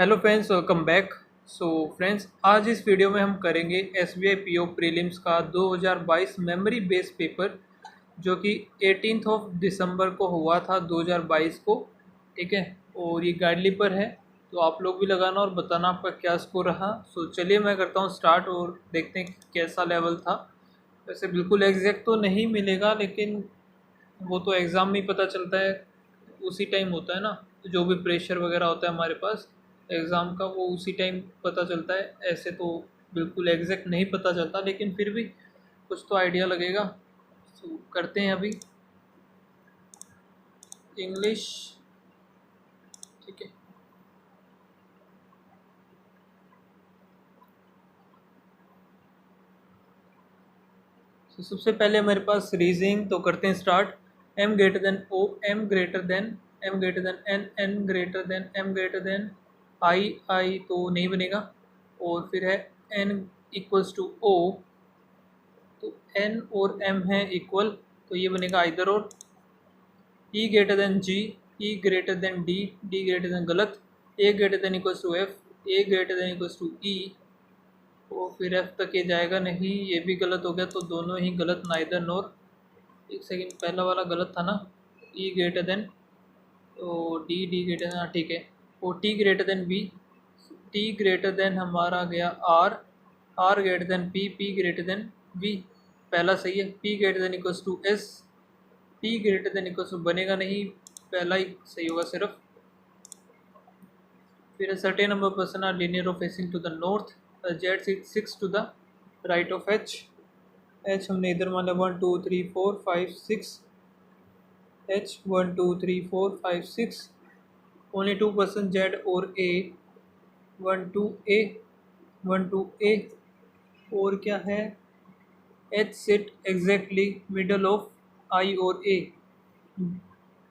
Hello friends, welcome back. So friends, आज इस video में हम करेंगे SBI PO प्रीलिम्स का 2022 मेमोरी बेस्ड पेपर, जो कि 18 ऑफ दिसंबर को हुआ था 2022 को। ठीक है, और ये गाइडली पर है, तो आप लोग भी लगाना और बताना आपका क्या स्कोर रहा। सो चलिए मैं करता हूँ स्टार्ट और देखते हैं कि कैसा लेवल था। वैसे बिल्कुल एग्जैक्ट तो नहीं मिलेगा, लेकिन वो तो एग्ज़ाम में ही पता चलता है, उसी टाइम होता है ना। जो भी प्रेशर वगैरह होता है हमारे पास एग्ज़ाम का, वो उसी टाइम पता चलता है। ऐसे तो बिल्कुल एग्जैक्ट नहीं पता चलता, लेकिन फिर भी कुछ तो आइडिया लगेगा। तो करते हैं अभी इंग्लिश। ठीक है, तो सबसे पहले हमारे पास रीजनिंग, तो करते हैं start. M greater than O, M greater than, M greater than N, N greater than, M greater than I, I तो नहीं बनेगा। और फिर है एन इक्वल्स टू ओ, तो एन और एम है इक्वल, तो ये बनेगा इधर। और E greater than G, E greater than D, D greater than गलत। A greater than equals to F, A greater than equals to E, और फिर एफ तक ये जाएगा नहीं, ये भी गलत हो गया, तो दोनों ही गलत, नाइदर नोर। एक सेकंड, पहला वाला गलत था ना। ई ग्रेटर देन, तो डी, डी ग्रेटर देन, हाँ ठीक है। और T greater than B, T greater than हमारा गया R, R greater than P, P greater than V. पहला सही है। P greater than equals to S, P greater than equals to बनेगा नहीं, पहला ही सही होगा सिर्फ। फिर certain number person are linear of facing to the north, Z six to the right of H. H हमने इधर मान लिया 1 2 3 4 5 6, एच 1 2 3 4 5 6। ओनली 2% जेड और ए, 1 2 ए, 1 2 ए। और क्या है, H sit exactly middle of I और A,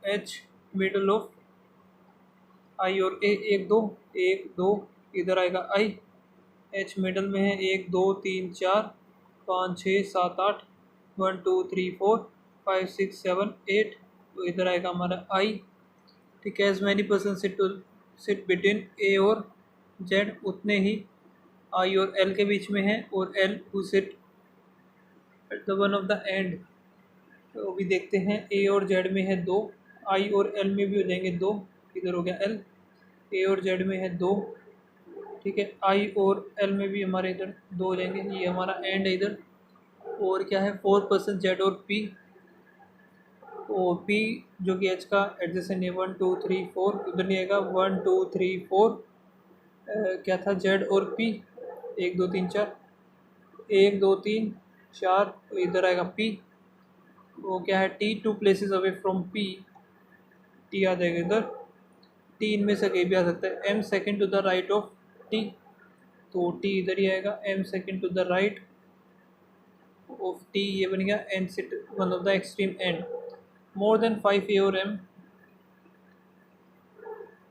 H middle of I और ए, एक दो, एक दो, इधर आएगा आई। एच मिडल में है, एक दो तीन चार पाँच छः सात आठ, 1 2 3 4 5 6 7 8, तो इधर आएगा हमारा आई। ठीक है, as many person sit between A और जेड, उतने ही आई और एल के बीच में है, और L who sit at the one of the end. तो अभी देखते हैं, ए और जेड में है दो, आई और एल में भी हो जाएंगे दो, इधर हो गया एल। ए और जेड में है दो, ठीक है, आई और एल में भी हमारे इधर दो हो जाएंगे, ये हमारा एंड है इधर। और क्या है, 4% जेड और पी, और पी जो कि एच का एडजेसेंट है, 1 2 3 4, उधर नहीं आएगा, 1 2 3 4। क्या था, जेड और पी, एक दो तीन चार, एक दो तीन चार, तो इधर आएगा पी। वो क्या है, T 2 places away from P, T आ जाएगा इधर। टी इनमें से कहीं भी आ सकता है। M second to the right of T, तो टी इधर ही आएगा, M second to the right of T, ये बन गया and sit one of the extreme end. More than 5 A और एम,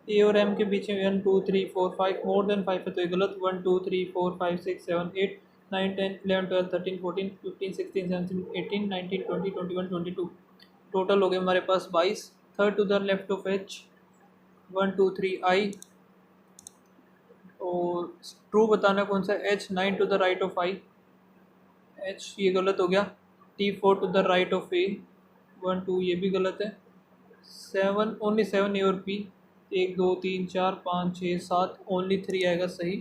ए और एम के बीच में 1 2 3 4 5, मोर देन 5 है तो ये गलत। 1 2 3 4 5 6 7 8 9 10 11 12 13 14 15 16 17 18 19 20 21 22, टोटल हो गए हमारे पास 22। Third to the left of H, 1 2 3 I, और ट्रू बताना कौन सा, H 9 to the right of I, H ये गलत हो गया। T 4 to the right of A, 1 2 ये भी गलत है। 7 ओनली 7 ए और पी, एक दो तीन चार पाँच छः सात, ओनली 3 आएगा सही।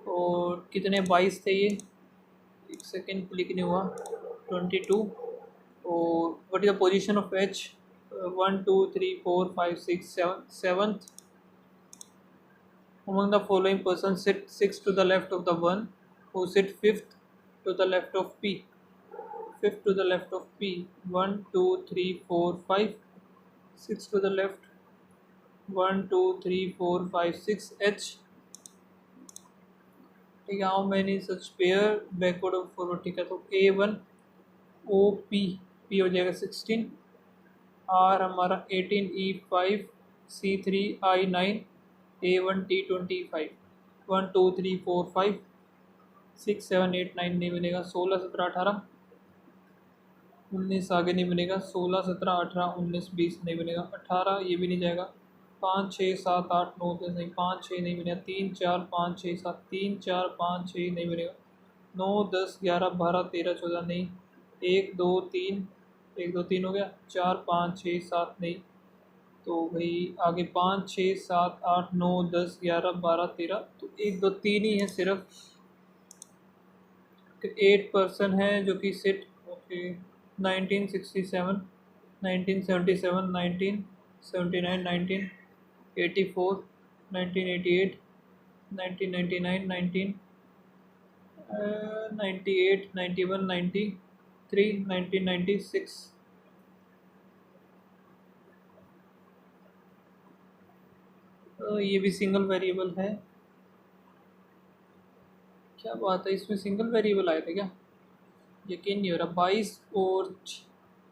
और कितने, 22 थे ये, एक सेकेंड क्लिक नहीं हुआ, 22। और what is the position of H, 1 2 3 4 5 6 7, seventh. Among the following persons sit 6 to the left of the one who sit 5th to the left of P, 5th to the left of P, 1 2 3 4 5, 6 to the left, 1 2 3 4 5 6, H। ठीक है, how many such pair backward और forward, ठीक है, तो A1 O P, P हो जाएगा 16, R हमारा 18, E5, C3 I9, A1 T25, 1 2 3 4 5 6 7 8 9 नहीं मिलेगा, 16 17 18 19 आगे नहीं बनेगा, 16 17 18 19 20 नहीं बनेगा, 18 ये भी नहीं जाएगा, 5 6 7 8 9 10 नहीं, 5 6 नहीं बनेगा, 3 4 5 6 7, 3 4 5 6 नहीं बनेगा, 9 10 11 12 13 14 नहीं, 1 2 3, 1 2 3 हो गया, 4 5 6 7 नहीं, तो भाई आगे 5 6 7 8 9 10 11 12 13, तो 1 2 3 ही है सिर्फ। 8% है जो कि सिट, ओके, 1967, 1977, 1979, 1984, 1988, 1999, 1998, 91, 93, 1996। ये भी सिंगल वेरिएबल है, क्या बात है, इसमें सिंगल वेरिएबल आया था क्या, यकीन नहीं हो रहा। 22 और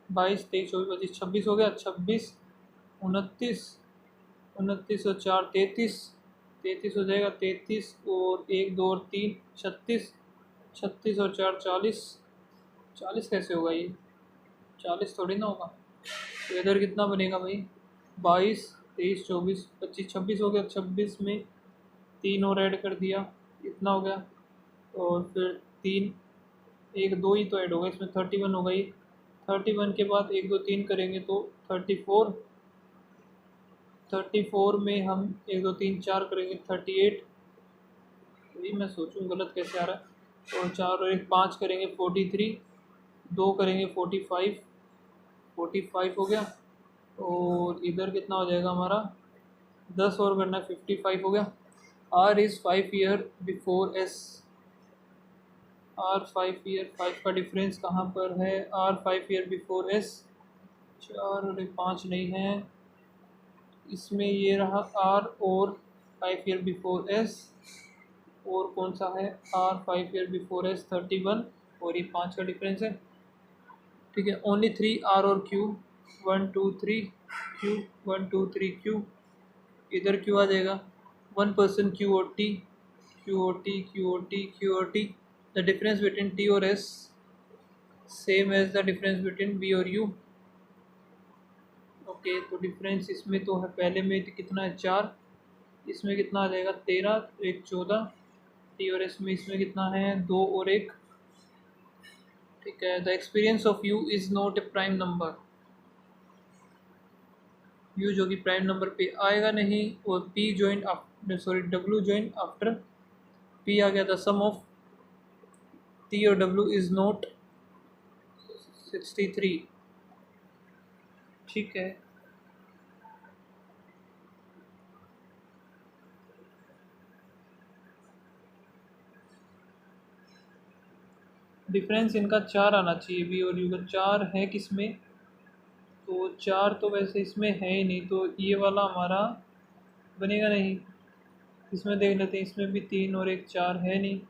22 23 24 25 26 हो गया, 26 29, 29 और 4 33, 33 हो जाएगा, 33 और 1 2 और 3 36, 36 और 4 40, 40 कैसे होगा ये, 40 थोड़ी ना होगा, तो इधर कितना बनेगा भाई, 22 23 24 25 26 हो गया, 26 में 3 और ऐड कर दिया, इतना हो गया, और फिर 3 1 2 ही तो ऐड होगा इसमें, 31 होगा ये, 31 के बाद 1 2 3 करेंगे तो 34, 34 में हम 1 2 3 4 करेंगे 38, वही मैं सोचूं गलत कैसे आ रहा है, और 4 और 1 5 करेंगे 43, 2 करेंगे 45, 45 हो गया, और इधर कितना हो जाएगा हमारा, 10 और करना है 55 हो गया। R is 5 year before S, R 5 year, 5 का डिफरेंस कहाँ पर है, आर 5 ईयर बिफोर एस, 4 और 5 नहीं है, इसमें ये रहा आर और 5 ईयर बिफोर एस, और कौन सा है, आर 5 ईयर बिफोर एस 31, और ये 5 का डिफरेंस है, ठीक है। ओनली 3 आर और क्यू, 1 2 3 क्यू, 1 2 3 क्यू, इधर क्यू आ जाएगा, 1% क्यू और टी, क्यू और टी, क्यू और टी, क्यू और T, the difference between T और S same as the difference between B और यू, ओके, तो डिफरेंस इसमें तो है, पहले में कितना है 4, इसमें कितना आ जाएगा 13, 1 14, टी और एस में इसमें कितना है 2 और 1, ठीक है। The experience of U is not a prime number, U जो कि प्राइम नंबर पे आएगा नहीं, और P join sorry W join after P आ गया था, सम ऑफ टी और डब्ल्यू इज़ नॉट 63, ठीक है। डिफरेंस इनका 4 आना चाहिए, बी और यू का 4 है किस में, तो 4 तो वैसे इसमें है ही नहीं, तो ये वाला हमारा बनेगा नहीं, इसमें देख लेते हैं, इसमें भी 3 और 1 4 है नहीं,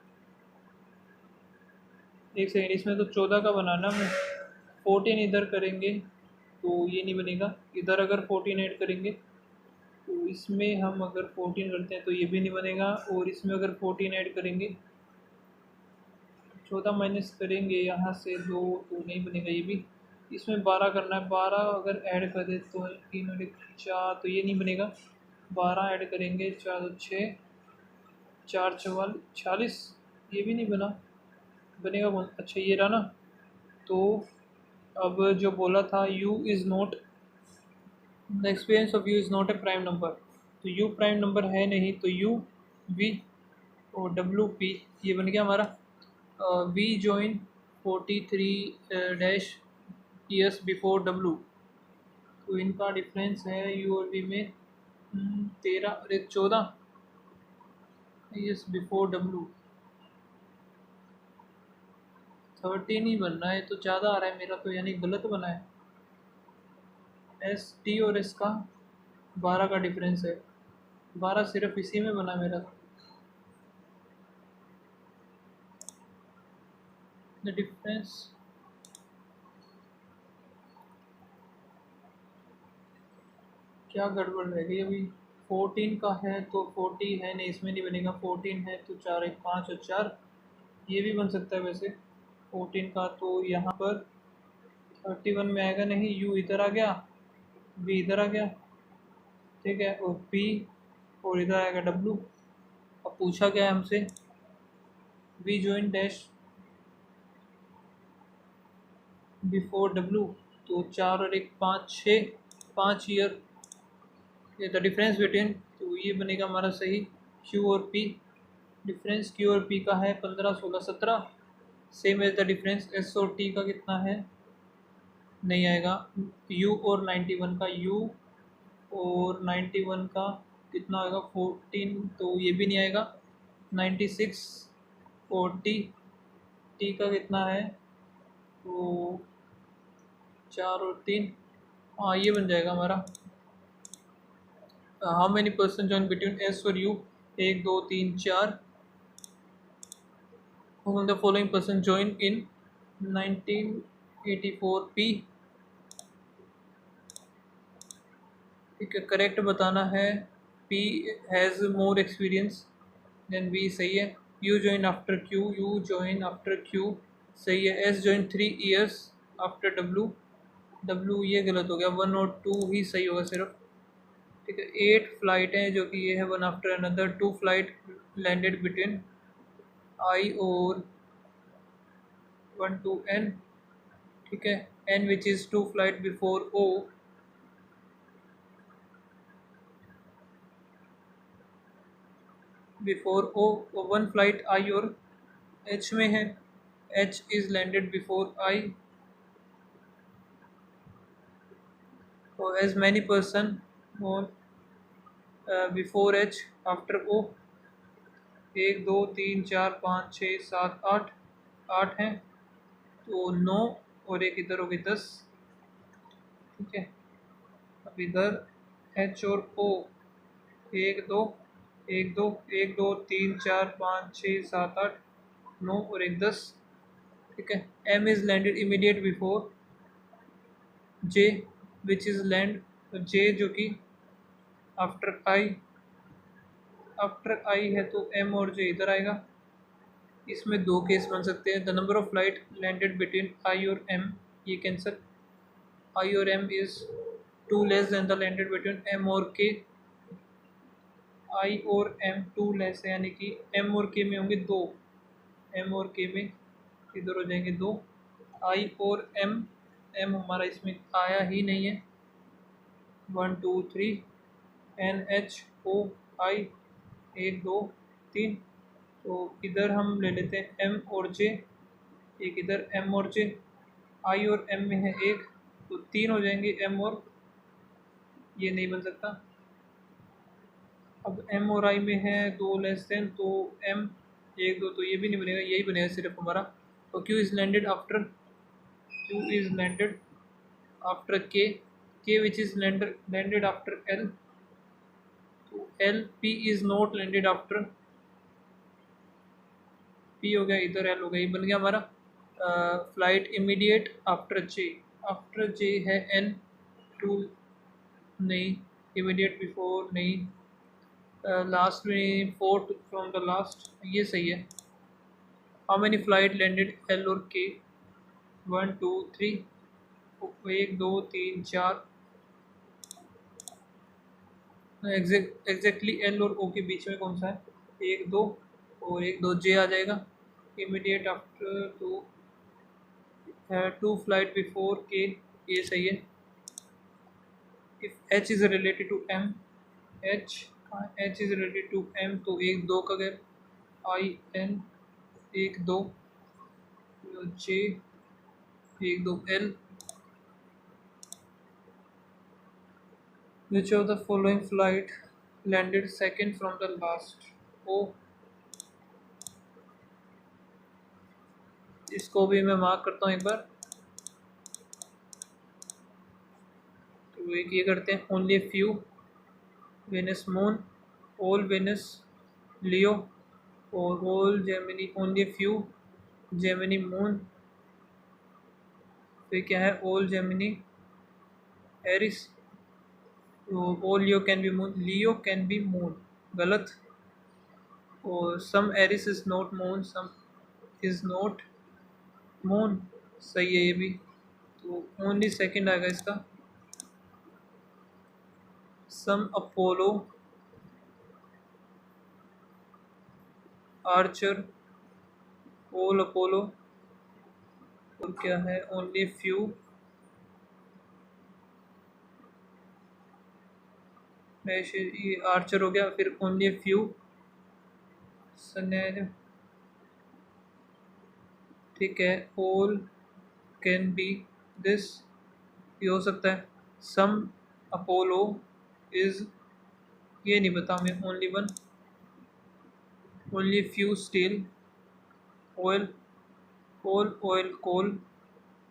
एक सेकेंड, इसमें तो 14 का बनाना में 14 इधर करेंगे तो ये नहीं बनेगा, इधर अगर 14 ऐड करेंगे तो इसमें हम अगर 14 करते हैं तो ये भी नहीं बनेगा, और इसमें अगर 14 ऐड करेंगे 14 माइनस करेंगे यहाँ से 2 तो नहीं बनेगा ये भी, इसमें 12 करना है, 12 अगर ऐड कर दे तो 3 और 1 4, तो ये नहीं बनेगा, 12 ऐड करेंगे 4 तो 6, 4 4 46, ये भी नहीं बना, बनेगा कौन, अच्छा ये रहा ना, तो अब जो बोला था u is not, the experience of u is not a prime number, तो u प्राइम नंबर है नहीं, तो u v और w p, ये बन गया हमारा v join 43 dash years before w, तो इनका डिफरेंस है u और v में 13 और 14 ईयर्स बिफोर w, 13 ही बनना है, तो ज़्यादा आ रहा है मेरा तो, यानी गलत बना है, एस टी और एस का 12 का डिफरेंस है, 12 सिर्फ इसी में बना मेरा, द डिफरेंस, क्या गड़बड़ रह गई अभी, 14 का है तो 40 है नहीं, इसमें नहीं बनेगा, 14 है तो 4 1 5 और 4, ये भी बन सकता है वैसे 14 का, तो यहाँ पर 31 में आएगा नहीं, u इधर आ गया, v इधर आ गया, ठीक है, और पी, और इधर आएगा डब्लू। अब पूछा क्या है हमसे, V join dash before W, तो 4 और 1 5, 6, 5 ईयर। ये द डिफरेंस बिटवीन, तो ये बनेगा हमारा सही क्यू और पी। डिफरेंस क्यू और पी का है 15, 16, 17। Same as the difference S और टी का कितना है, नहीं आएगा। यू और 91 का, यू और 91 का कितना आएगा 14, तो ये भी नहीं आएगा। 96 और टी, टी का कितना है, तो 4 और 3, हाँ ये बन जाएगा हमारा। How many person join between S और you, 1 2 3 4। Whom the following person joined in 1984 P। ठीक है, करेक्ट बताना है। P has more experience than B, सही है। U join after Q, U join after Q, सही है। S join 3 years after W, W ये गलत हो गया, 1 और 2 ही सही होगा सिर्फ। ठीक है, 8 फ्लाइट हैं जो कि ये है one after another. 2 flight landed between I और 1 to N। ठीक है, N which is 2 flight before O, before O, 1 flight I और एच में है। H is landed before I, और as many person on before H after O. 1 2 3 4 5 6 7 8, 8 हैं, तो 9 और एक इधर होगी 10। ठीक है, अब इधर एच और ओ, 1 2 1 2 1 2 3 4 5 6 7 8 9 और एक 10। ठीक है, M is landed immediate before J which is land, तो जे जो कि आफ्टर आई, आफ्टर आई है तो एम और जे इधर आएगा। इसमें दो केस बन सकते हैं। The number of flight landed between I और एम, ये कैंसर। आई और M is 2 less than the landed between M और के। आई और एम 2 लेस है, यानी कि एम और के में होंगे 2, एम और के में इधर हो जाएंगे 2। आई और एम, एम हमारा इसमें आया ही नहीं है। 1 2 3, एन एच ओ आई, 1 2 3, तो इधर हम ले लेते हैं एम और जे, एक इधर एम और जे। आई और एम में है 1, तो 3 हो जाएंगे एम और, ये नहीं बन सकता। अब एम और आई में है 2 लेस देन, तो एम 1 2, तो ये भी नहीं बनेगा, यही बनेगा सिर्फ हमारा। तो Q is landed after, Q is landed after K which is landed after L, तो L. P is not landed after, P हो गया इधर, एल हो गया, ये बन गया हमारा। फ्लाइट इमीडिएट आफ्टर जे, आफ्टर जे है एन 2, नहीं। इमीडिएट बिफोर नहीं। लास्ट में 4 फ्रॉम द लास्ट, ये सही है। How many flight landed L और के, 1 2 3, 1 2 3 4। एग्जैक्टली एल और ओ के बीच में कौन सा है, 1 2, और 1 2 जे आ जाएगा। Immediate after two, 2 flight before K, ये सही है। If H is related to M, H, H is related to M, तो 1 2 का गैप, I N 1 2, J 1 2 L. Which of the following flight landed second from the last, O. इसको भी मैं mark करता हूँ एक बार। तो एक ये करते हैं, only few, Venus moon, all Venus Leo, और all Gemini, only few Gemini moon. फिर क्या है, all Gemini Aries, all Leo can be moon, Leo can be moon, गलत। और some Aries is not moon, some is not moon, सही है ये भी। तो ओनली सेकंड आएगा इसका, some Apollo archer all Apollo, और क्या है, ओनली फ्यू ये आर्चर हो गया, फिर ओनली फ्यू सनेरियो, ठीक है, ऑल कैन बी दिस, ये हो सकता है, सम अपोलो इज, ये नहीं पता हमें, only one, only few steel, oil, coal oil coal,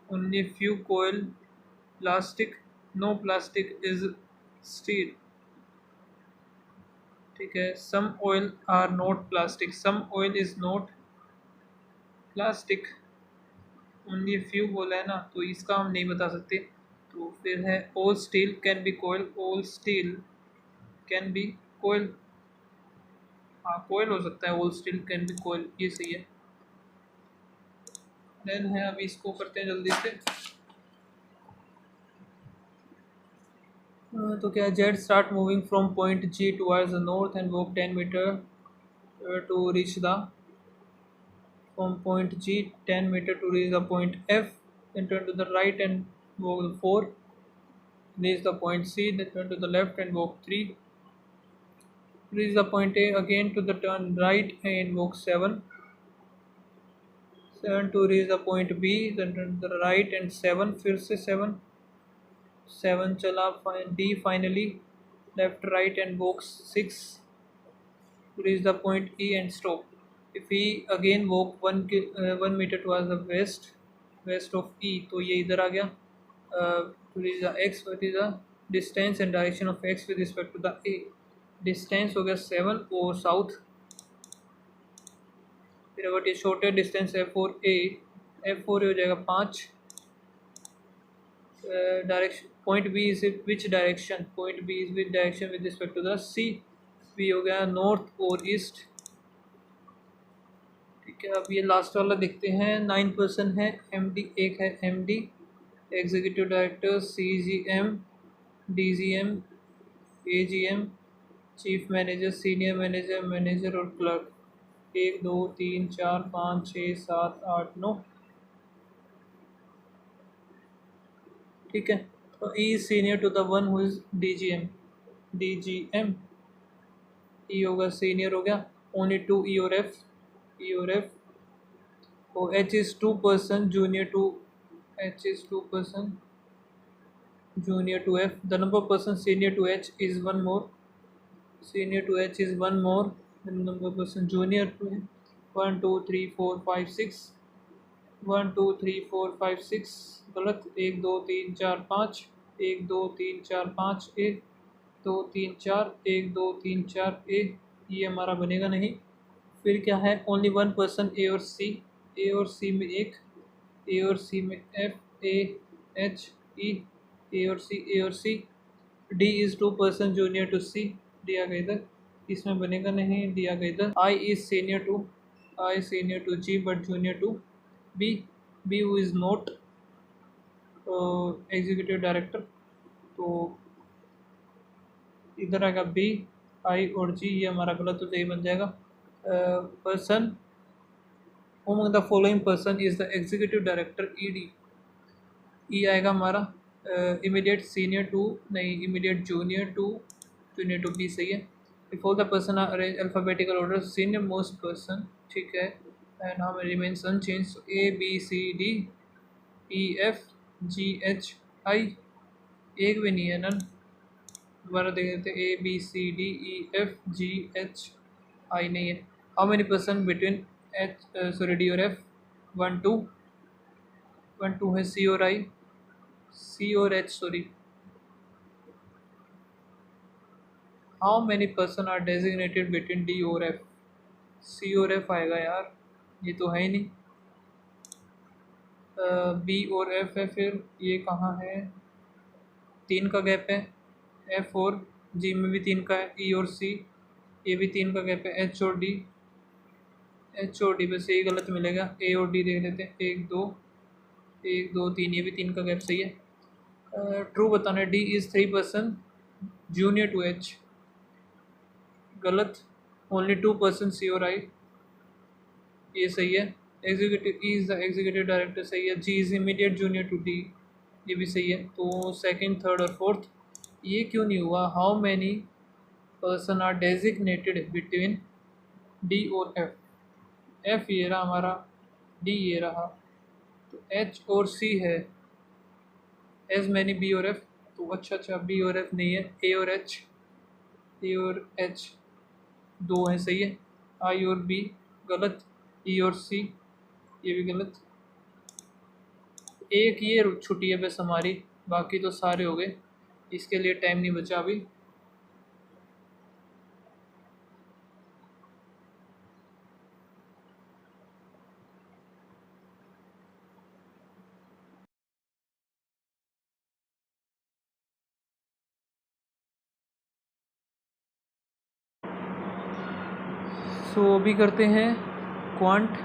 only few coal, plastic, no plastic is steel, ठीक है, some oil are not plastic, some oil is not plastic, only few बोला है ना, तो इसका हम नहीं बता सकते। तो फिर है all steel can be coil, all steel can be coil, हाँ कोयल हो सकता है, all steel can be coil, ये सही है। देन है, अभी इसको करते हैं जल्दी से। तो क्या, jet start moving from point G towards the north and walk 10 metre to reach the, from point G 10 meter to reach the point F, then turn to the right and walk 4, reach the point C, then turn to the left and walk 3, reach the point A, again to the turn right and walk 7, 7 to reach the point B, then turn to the right and 7, फिर से 7, 7 चला D, finally left right and walk 6 to reach the point E and stop. If we again walk 1 meter towards the west of E, तो ये इधर आ गया, to reach the X, what is the distance and direction of X with respect to the A, distance हो गया 7 और south, फिर अगर ये शॉर्टर डिस्टेंस F4A, F4A हो जाएगा 5, direction point B is which direction, point B is which direction with respect to the C, B हो गया नॉर्थ और ईस्ट, ठीक है। अब ये लास्ट वाला देखते हैं, 9% है, MD एक है, MD executive director, CGM, DGM, AGM, chief manager, senior manager, manager और क्लर्क, 1 2 3 4 5 6 7 8 9, ठीक है। तो E senior to the one who is DGM, DGM, E होगा सीनियर हो गया, ओनली 2 E और F, E और F, तो H is 2% junior to, H is 2% junior to F, the number of person senior to H is one more, senior to H is one more, the number of person junior to him, 1 2 3 4 5 6, 1 2 3 4 5 6, गलत, 1 2 3 4 5, 1 2 3 4 5 A, 2 3 4, 1 2 3 4 A, ये हमारा बनेगा नहीं। फिर क्या है, only one person ए और सी, ए और सी में एक, ए और सी में F A H E, ए और सी, D इज़ 2% जूनियर टू सी, दिया गया इधर, इसमें बनेगा नहीं, दिया गया इधर, I is senior to G but junior to B, B who is not executive director, तो इधर आएगा B, I और G, ये हमारा गलत, तो यही बन जाएगा। Person among the following person is the executive director, ED, E आएगा हमारा इमीडिएट सीनियर टू, नहीं इमीडिएट जूनियर टू बी, सही है। If all the person are arrange alphabetical order, senior most person, ठीक है, and how many remains unchanged, A B C D E F G H I, एक भी नहीं है, none, दोबारा देख लेते हैं, A B C D E F G H I नहीं है। How many person between D और F, 1 2, 1 2 है, C और I, C और H, sorry, how many person are designated between D और F, C और F आएगा यार, ये तो है ही नहीं, B और F है, फिर ये कहाँ है, 3 का गैप है, F और G में भी 3 का है, E और C, ये भी 3 का गैप है, H और D बस यही गलत मिलेगा, A और D देख लेते हैं, 1 2 1 2 3, ये भी 3 का गैप सही है। ट्रू बताना है, D is 3%, junior to H, गलत। ओनली 2% सी और आई, ये सही है। Executive E is the executive director, सही है। G is immediate junior to D, ये भी सही है। तो सेकंड, थर्ड और फोर्थ ये क्यों नहीं हुआ? How many person are designated between D और एफ? एफ ये रहा हमारा, डी ये रहा, तो एच और सी है। एज मैनी बी और एफ, तो अच्छा बी और एफ नहीं है, ए और एच, ए और एच दो हैं, सही है। आई और बी गलत, ई और सी ये भी गलत। एक ये छुट्टी है बस हमारी, बाकी तो सारे हो गए। इसके लिए टाइम नहीं बचा अभी। सो अभी करते हैं क्वांट।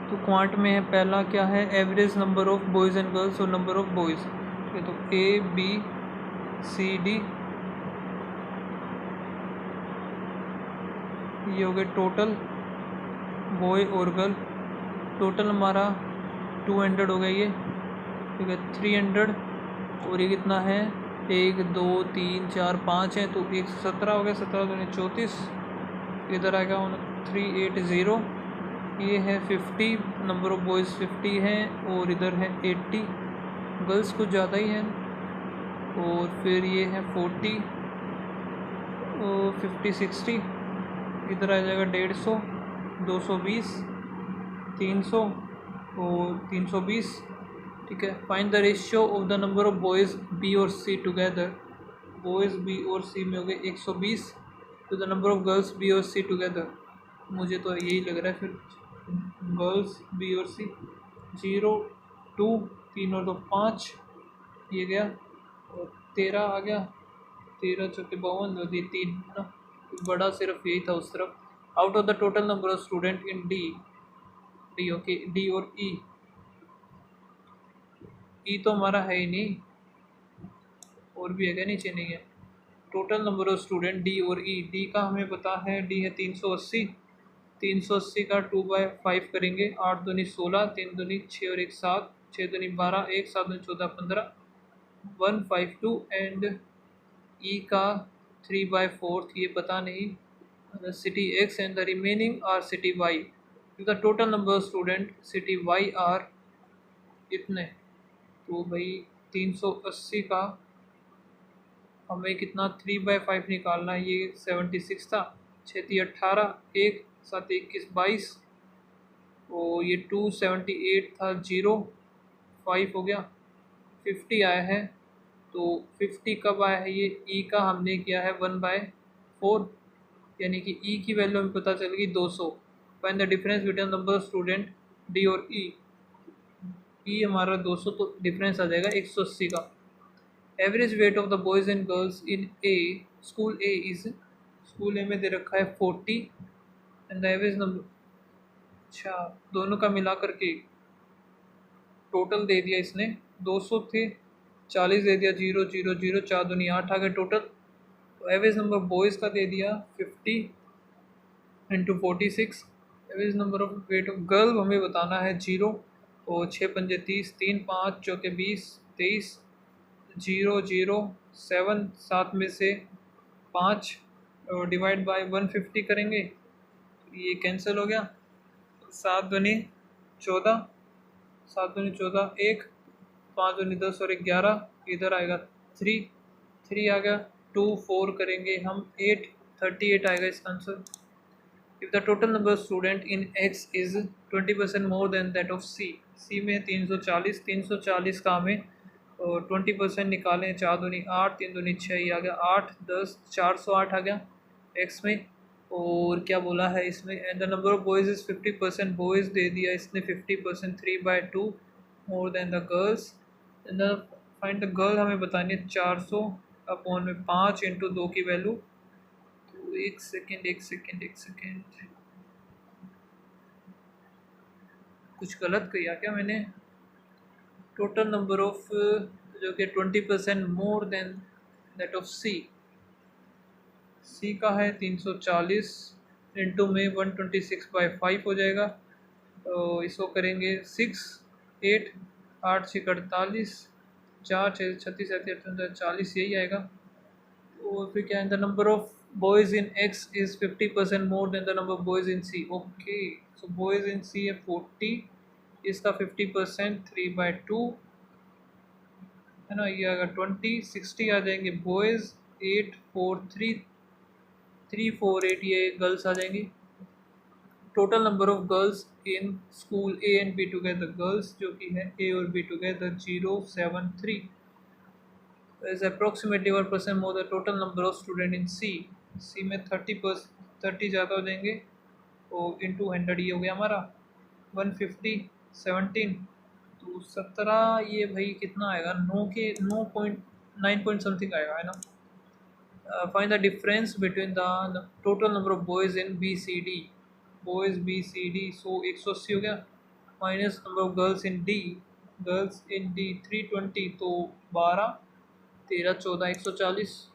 तो क्वांट में है पहला क्या है? Average number of boys and girls और नंबर ऑफ बॉयज़। ठीक है, तो ए बी सी डी ये हो गए टोटल बॉय और गर्ल। टोटल हमारा 200 हो गया ये, ठीक है। 300 और ये कितना है? 1 2 3 4 5 है, तो 117 हो गया। 17 दूनी 34, इधर आएगा 380। ये है 50, नंबर ऑफ बॉयज़ 50 हैं, और इधर है 80, गर्ल्स कुछ ज़्यादा ही हैं। और फिर ये है 40 और 50 60, इधर आ जाएगा 150, 220, 300 और 320, ठीक है। Find the ratio of the number of boys B और सी टुगेदर। बॉयज़ बी और सी में हो गए 120 to the number of girls B और सी टुगेदर। मुझे तो यही लग रहा है फिर, गर्ल्स बी और सी 0 2 3 और 2 5 ये गया, और 13 आ गया। 13 चौके 52, 2 3 है ना, बड़ा सिर्फ यही था उस तरफ। Out of the total number of student in D, D okay, D और ई तो हमारा है ही नहीं, और भी है क्या? नीचे नहीं है। Total number of student D और ई, डी का हमें पता है, डी है 380। 380 का 2/5 करेंगे, 8 दूनी 16, 3 दूनी 6 और 1 7, 6 दूनी 12, 1 7 दूनी 14 15, 152। एंड ई का 3/4 ये पता नहीं, city X and the remaining are city Y. The total number of student city Y are इतने। तो भाई 380 का हमें कितना 3/5 निकालना है, ये 76 था। 6 18, 1 7 21 22, और ये 278 था, 0 5 हो गया। 50 आया है, तो 50 कब आया है? ये ई का हमने किया है 1/4, यानी कि ई की वैल्यू हमें पता चल गई 200। Find the difference between number of student D और ई हमारा 200, तो डिफरेंस आ जाएगा 180 का। Average weight of the boys and girls in A, school A is, school A में दे रखा है 40, एंड द एवरेज नंबर, अच्छा दोनों का मिला करके टोटल दे दिया इसने। 200 थे, 40 दे दिया, 0 0 0, 4 दूनी 8 आ गए टोटल। तो एवरेज नंबर बॉयज़ का दे दिया 50 into 46। Average number of weight of girl हमें बताना है 0, और 6 पंजे 30, 3 5 चौके 20 23, 0 0 7, 7 में से 5 और डिवाइड बाय 150 करेंगे, ये कैंसिल हो गया। 7 दूनी 14, 7 दूनी 14, 1 5 दूनी 10 और 11, इधर आएगा 3 3 आ गया। 2 4 करेंगे हम 8, 38 आएगा इसका answer. If the total number of student in X is 20% more than that of C, C में 340, 340 का हमें 20% निकालें। 4 दूनी 8, 3 दूनी 6, ये आ गया 8 10, 408 आ गया एक्स में। और क्या बोला है इसमें? And the number of boys is 50%, boys दे दिया इसने 50%, 3/2 more than the girls. And the find the girl हमें बतानी है 400 अपॉन में 5 इंटू 2 की वैल्यू। तो एक सेकेंड, कुछ गलत किया क्या मैंने? टोटल नंबर ऑफ जो कि 20% more than that of C, सी का है 340 इंटू में 126/5 हो जाएगा। तो इसको करेंगे 6 8 8 6 48 4 6 36 37 40, यही आएगा। और फिर क्या है, the number of boys in X is 50% more than the number of boys in C. Okay, so boys in C है 40, इसका 50% 3/2 है ना, ये आएगा 20। 60 आ जाएंगे बॉयज़, 8 4 3 3 4 8 ये गर्ल्स आ जाएंगी। Total number of girls in school A and be together, girls जो कि है ए और be together 073 is approximately 1% more the total number of student in C। C में 30 ज़्यादा हो जाएंगे, तो इंटू 100 ये हो गया हमारा 150 17, तो 17, ये भाई कितना आएगा, 9 पॉइंट समथिंग आएगा, है ना। Find the difference between the total number of boys in B C D, boys B C D, so 180 हो गया, minus number of girls in D, girls in D 320, तो 12 13 14 140।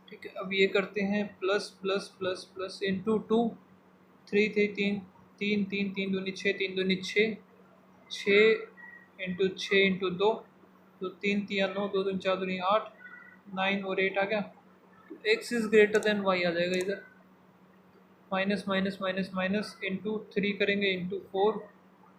ठीक है, अब ये करते हैं plus plus plus plus into 2 3 3 3 3 3 3 दूनी 6 3 दूनी 6 6 इंटू 6 इंटू 2, तो 3 3 9 2 दूनी 4 दूनी 8 9 और 8 आ गया। तो X is greater than Y आ जाएगा इधर, minus minus minus minus into 3 करेंगे इंटू 4,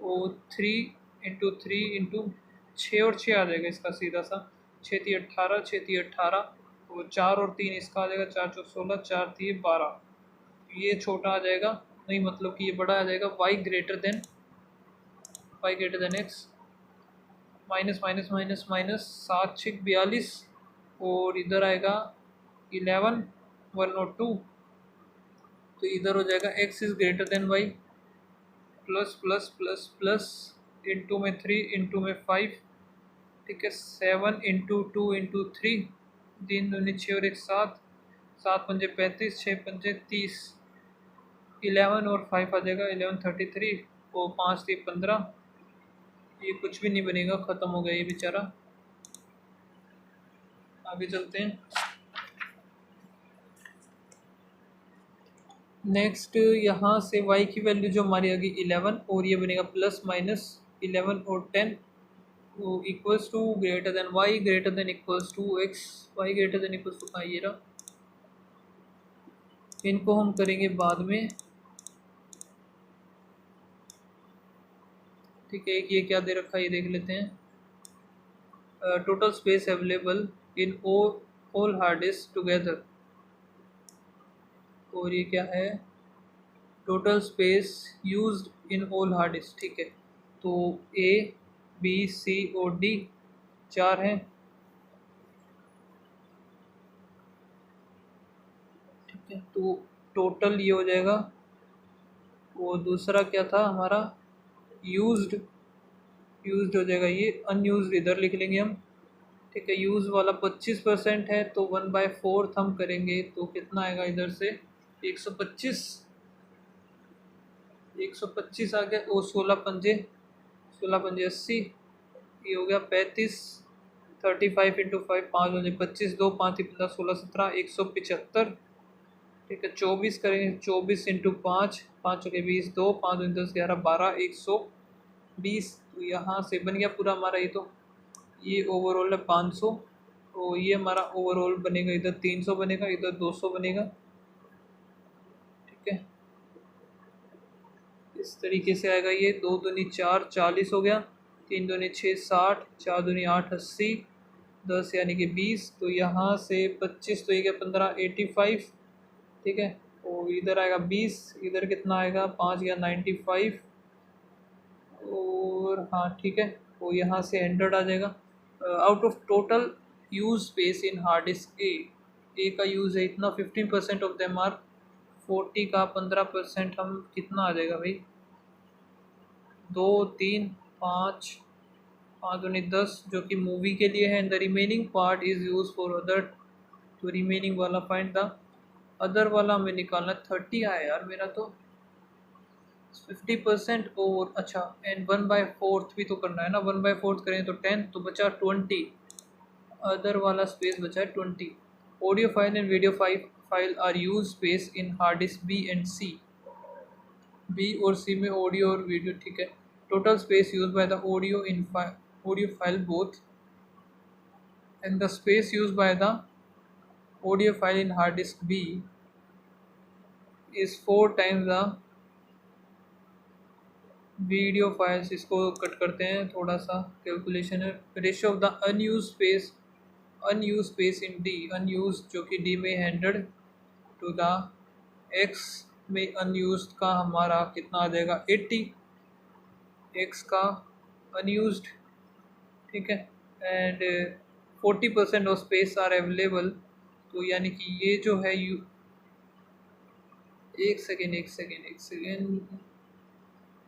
और 3 इंटू 3 इंटू 6 और 6 आ जाएगा इसका सीधा सा, 6 3 18 6 3 18, और 4 और 3 इसका आ जाएगा, 4 4 16 4 3 12, ये छोटा आ जाएगा, नहीं मतलब कि ये बड़ा आ जाएगा, Y greater than X, minus minus minus minus 7 6 42, और इधर आएगा 11 1 और 2, तो इधर हो जाएगा X is greater than Y, plus plus plus plus into में 3 इंटू में 5, ठीक है, 7 इंटू 2 इंटू 3, 3 दूनी 6 और 1 7, 7 पंजे 35 6 पंजे 30, 11 और 5 आ जाएगा 11 33, और 5 3 15, ये कुछ भी नहीं बनेगा, ख़त्म हो गया ये बेचारा। आगे चलते हैं। नेक्स्ट यहाँ से y की वैल्यू जो हमारी आ गई 11, और ये बनेगा प्लस माइनस 11 और 10, तो equals to greater than y greater than equals to x, y greater than equals to ये रहा, इनको हम करेंगे बाद में। ठीक है, एक ये क्या दे रखा है ये देख लेते हैं, total space available in all hard disk together, और ये क्या है, total space used in all hard disk. ठीक है, तो ए बी सी और डी 4 हैं। ठीक है, तो टोटल ये हो जाएगा, वो दूसरा क्या था हमारा, यूज्ड हो जाएगा, ये अनयूज्ड इधर लिख लेंगे हम। ठीक है, यूज़ वाला 25% है, तो 1/4 हम करेंगे, तो कितना आएगा इधर से 125 आ गया, और 16 पंजे 80, ये हो गया 35, 35 इंटू 5 5 हो जाए 25, 2 5 15 16 17 175। ठीक है, 24 करेंगे, 24 इंटू 5 5 हो गए 20, 2 5 10 11 12 120, तो यहाँ से बन गया पूरा हमारा ये, तो ये ओवरऑल है 500, तो ये हमारा ओवरऑल बनेगा, इधर 300 बनेगा, इधर 200 बनेगा। ठीक है, इस तरीके से आएगा ये, 2 दूनी 4 40 हो गया, 3 दूनी 6 60, 4 दूनी 8 80, 10 यानी कि 20, तो यहाँ से 25, तो ये क्या 15 85। ठीक है, और इधर आएगा 20, इधर कितना आएगा 5 या 95, और हाँ ठीक है, तो यहाँ से 100 आ जाएगा। Out of total use space in hard disk A का यूज़ है इतना, 15% ऑफ देम आर 40 का 15% हम कितना आ जाएगा भाई, 2 3 5 5 दूनी 10, जो कि मूवी के लिए है, and the remaining part is use for other, तो रिमेनिंग वाला फाइंड द अदर वाला हमें निकालना, 30 आया यार मेरा, तो 50% और अच्छा, एंड 1/4 भी तो करना है ना, 1/4 करें तो 10, तो बचा 20, अदर वाला स्पेस बचा है 20। Audio file and video file are use space in hard disk B and C. B और सी में ऑडियो और वीडियो, ठीक है। Total space use by the audio in audio file both and the space use by the audio file in hard disk B is 4 times the video files. इसको cut करते हैं, थोड़ा सा calculation है। Ratio of the unused space in D, unused जो कि D में 100 to the x में अनयूज का हमारा कितना आ जाएगा 80 एक्स का अनयूज्ड, ठीक है। And 40% of space are available, तो यानी कि ये जो है एक सेकेंड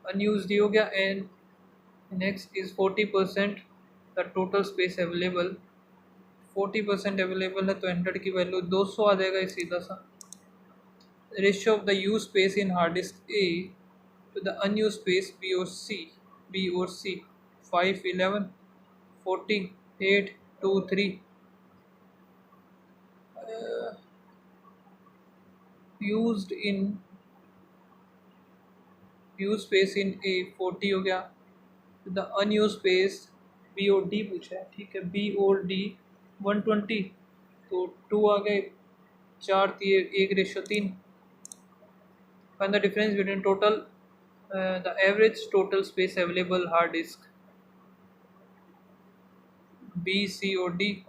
अनयूज्ड हो गया। And next is 40% the total space available. 40% available है तो 100 की वैल्यू 200 आ जाएगा ये सीधा सा। Ratio of the use space in hard disk A to the unused space B और C 5 11 40 8 2 3। Used use space in A 40 हो गया। द अनयूज स्पेस बी और डी पूछा है, ठीक है। बी और डी 120 तो 2 आ गए, 4 दिए 1:3। Find the difference between total the average total space available hard disk B C और डी।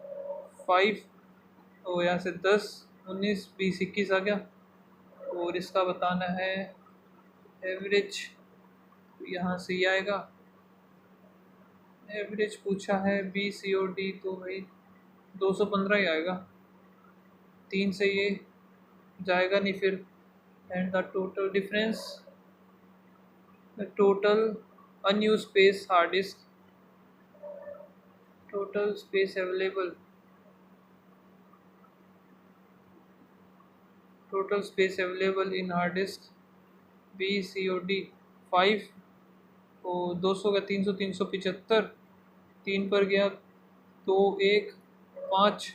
5 तो यहाँ से 10 19 20 21 आ गया। और इसका बताना है एवरेज, यहाँ से ये आएगा। एवरेज पूछा है बी सी और डी तो भाई 215 ही आएगा, 3 से ये जाएगा नहीं फिर। And the total difference, the total unused space hard disk, total space available, total space available in hard disk B C और डी 5 तो 200 का 300 375, 3 पर गया 2 1 5,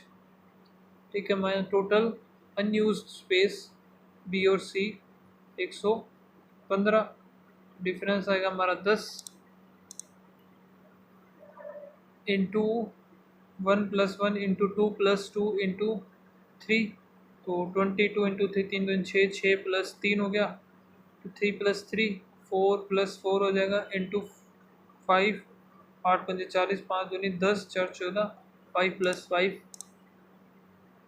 ठीक है। मैं टोटल अनयूज स्पेस बी और सी 115, डिफरेंस आएगा हमारा 10 इंटू 1 + 1 इंटू 2 + 2 इंटू 3 तो 22 इंटू 3 3 2 6 6 + 3 हो गया, तो 3 + 3 4 + 4 हो जाएगा इंटू 5 8 5 40 5 दूनी 10 4 14 5 + 5।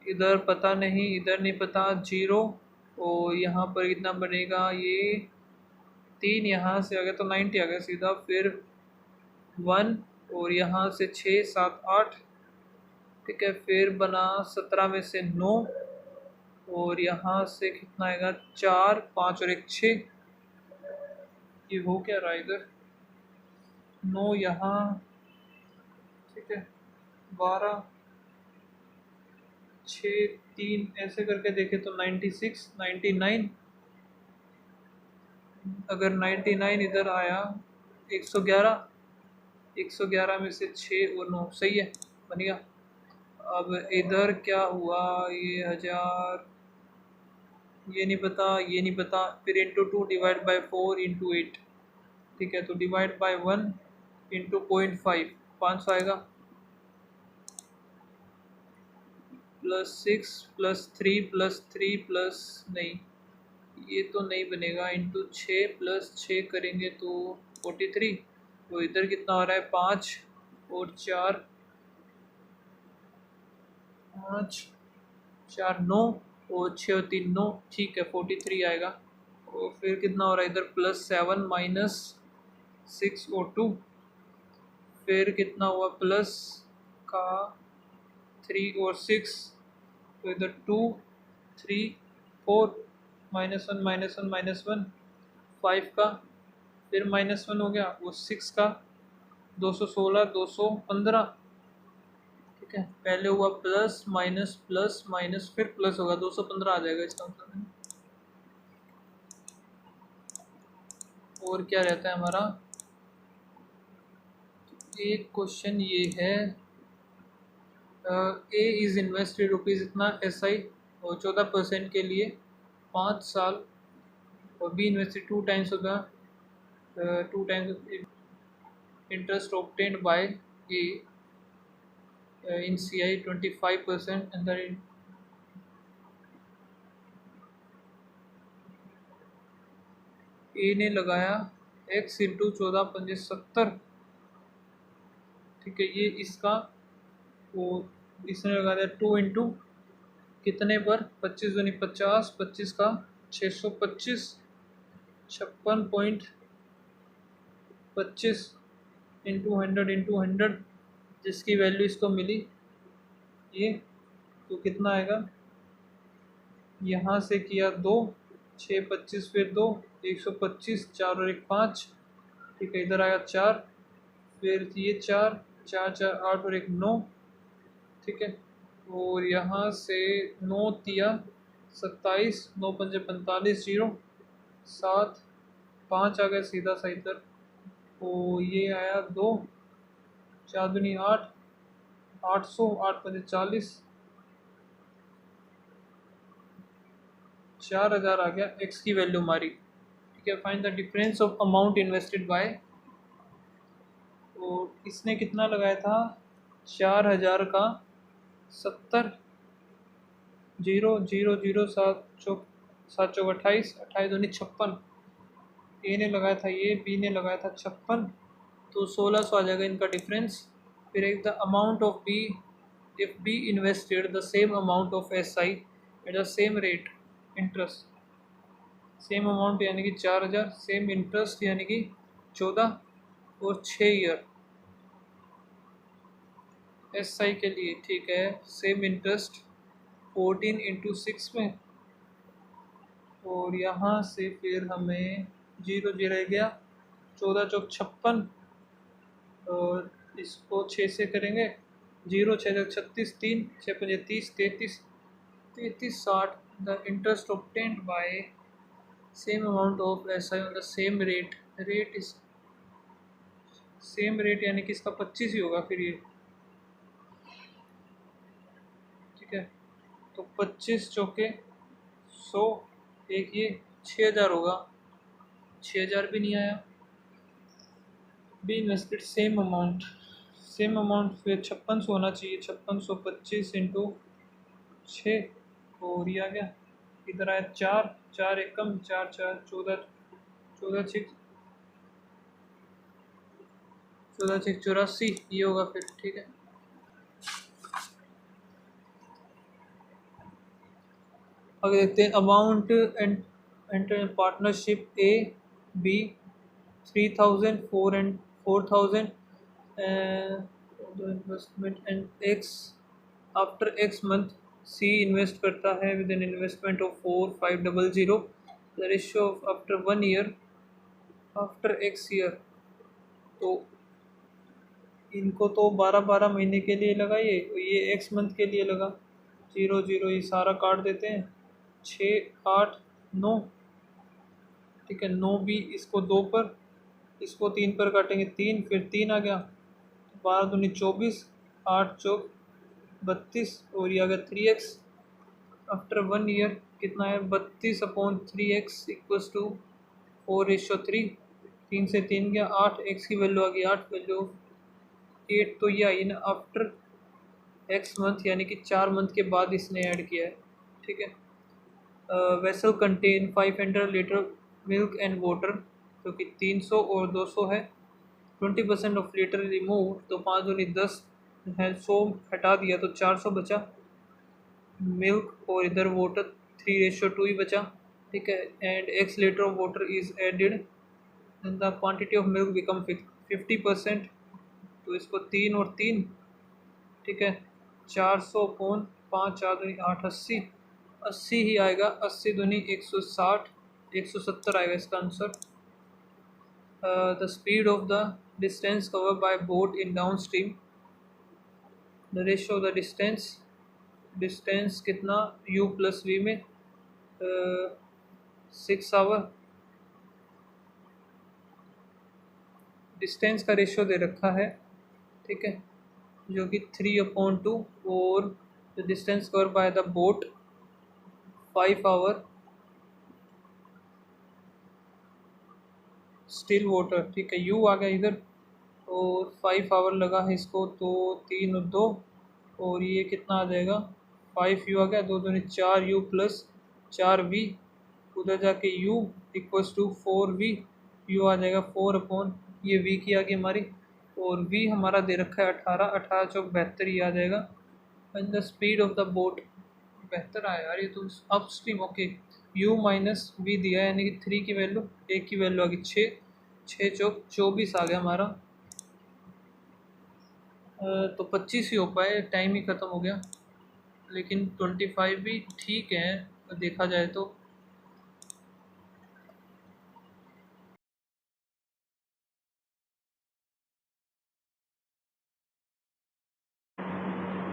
इधर पता नहीं, इधर नहीं पता, 0 और यहाँ पर कितना बनेगा, ये 3 यहाँ से आ गया तो 90 आ गया सीधा। फिर 1 और यहाँ से 6 7 8, ठीक है। फिर बना 17 में से 9 और यहाँ से कितना आएगा 4 5 और 1 6। ये हो क्या रहा है इधर 9 यहाँ, ठीक है। 12 6 3 ऐसे करके देखे तो 96 99, अगर 99 इधर आया 111 में से 6 और 9 सही है, बन गया। अब इधर क्या हुआ, ये 1000, ये नहीं पता, ये नहीं पता। फिर इंटू 2 डिवाइड बाई 4 इंटू 8, ठीक है। तो डिवाइड बाई 1 इंटू 0.5 500 आएगा, +6 +3 +3 प्लस नहीं, ये तो नहीं बनेगा, इंटू 6 + 6 करेंगे तो 43। तो इधर कितना हो रहा है 5 और 4 5 4 9 और 6 और 3 9, ठीक है 43 आएगा। और फिर कितना हो रहा है इधर +7 - 6 और 2, फिर कितना हुआ प्लस का 3 और 6, तो इधर 2 3 4 -1 -1 -1 5 का, फिर -1 हो गया वो 6 का 216 215, ठीक है। पहले हुआ प्लस माइनस प्लस माइनस फिर प्लस होगा 215 आ जाएगा इसका मतलब। और क्या रहता है हमारा, एक क्वेश्चन ये है ए इज़ इन्वेस्टेड रुपीज़ इतना SI और 14% के लिए 5 साल, और be invested 2 times of the 2 times interest obtained by A in CI 25% and the ए ने लगाया x इंटू 14×5 70। ठीक है, ये इसका वो इसने लगा दिया 2 इंटू कितने पर 25 दूनी 50, 25 का 625, 56.25 इंटू 100 जिसकी वैल्यू इसको मिली ये, तो कितना आएगा, यहाँ से किया 2, 6, 25 फिर 2, 125, 4 और 1 5। ठीक है, इधर आया 4, फिर ये 4, 4 4 8 और 1 9। ठीक है, और यहाँ से 9 तिया 27, 9 पंजे 45, 0 7 5 आ गया सीधा सा इधर, तो ये आया 2, 4 दूनी 8, 800, 8 पंजे 40, 4000 आ गया एक्स की वैल्यू हमारी। ठीक है, find the difference of amount invested bye, तो इसने कितना लगाया था 4000 का 70, 0 0 0 7 चौक 7 चौक 28, 28 दूनी 56। ए ने लगाया था ये, बी ने लगाया था 56, तो 1600 आ जाएगा इनका डिफरेंस। फिर एक the amount of B, if B invested the same amount of SI at the same rate interest, same amount यानी कि 4000, सेम इंटरेस्ट यानी कि 14 और 6 ईयर SI के लिए। ठीक है, सेम इंटरेस्ट 14 इंटू 6 में, और यहाँ से फिर हमें 0 0 रह गया, 14 चौक 56, और इसको 6 से करेंगे, 0 6 चौक 36, 3 6 पंजे 30, 33 33 60। The interest obtained by same amount of SI on the same rate, rate is same rate यानी कि इसका 25 ही होगा फिर ये। ठीक है, तो 25 चौके 100, एक ये 6000 होगा, 6000 भी नहीं आया। Be invested same amount, same amount फिर 5600 होना चाहिए, 5625 इंटू 6, और ये आ गया, इधर आया 4 4 एकम 4 4 14 14 6 14 6 84, ये होगा फिर। ठीक है, आगे देखते हैं amount and partnership A B 3000 4 and 4000 investment and X, after X month C invest करता है with an investment of 4500, the ratio of after 1 year, after X year, तो इनको तो 12 महीने के लिए लगाइए, ये एक्स मंथ के लिए लगा, 0 0 ये सारा काट देते हैं, 6 8 9। ठीक है, 9 भी इसको 2 पर, इसको 3 पर काटेंगे, 3 फिर 3 आ गया, 12 दूनी 24, 8 चौक 32, और ये आ गया 3x, आफ्टर 1 ईयर कितना है 32/3x इक्वल्स टू 4:3, 3 से 3 गया 8, x की वैल्यू आ गई 8, वैल्यू 8, तो ये आई ना आफ्टर x मंथ यानी कि 4 मंथ के बाद इसने ऐड किया है। ठीक है, vessel contain 500 litre milk and water, जो कि 300 और 200 है, 20% ऑफ लीटर रिमूव, तो 5 दूनी 10 है, 100 हटा दिया तो 400 बचा, मिल्क और इधर वाटर 3:2 ही बचा। ठीक है, and x litre of water is added and the quantity of milk become 50%, तो इसको 3 और 3। ठीक है, 400 कौन 5 4 दूनी 8 80, 80 ही आएगा, 80 दूनी 160, 170 आएगा इसका answer. The speed of the distance cover by boat in down stream, the ratio of the distance, distance कितना u प्लस v में 6 आवर, डिस्टेंस का रेशियो दे रखा है। ठीक है, जो कि 3/2, और the distance cover by the boat 5 hour still water. ठीक है, यू आ गया इधर, और 5 आवर लगा है इसको, तो 3 और 2, और ये कितना आ जाएगा, 5 यू आ गया, 2 दूनी 4 यू प्लस 4 वी, उधर जाके u equals to 4 V, U आ जाएगा 4 अपॉन ये v की आ गई हमारी, और v हमारा दे रखा है 18, 18 × 72 ये आ जाएगा। And the speed of the boat, बेहतर आया यार ये तो, up stream. Okay, u minus V दिया है, यानी कि 3 की वैल्यू, एक की वैल्यू आ गई 6, 6 × 4 = 24 आ गया हमारा। तो 25 ही हो पाए, टाइम ही ख़त्म हो गया, लेकिन 25 भी ठीक है देखा जाए तो।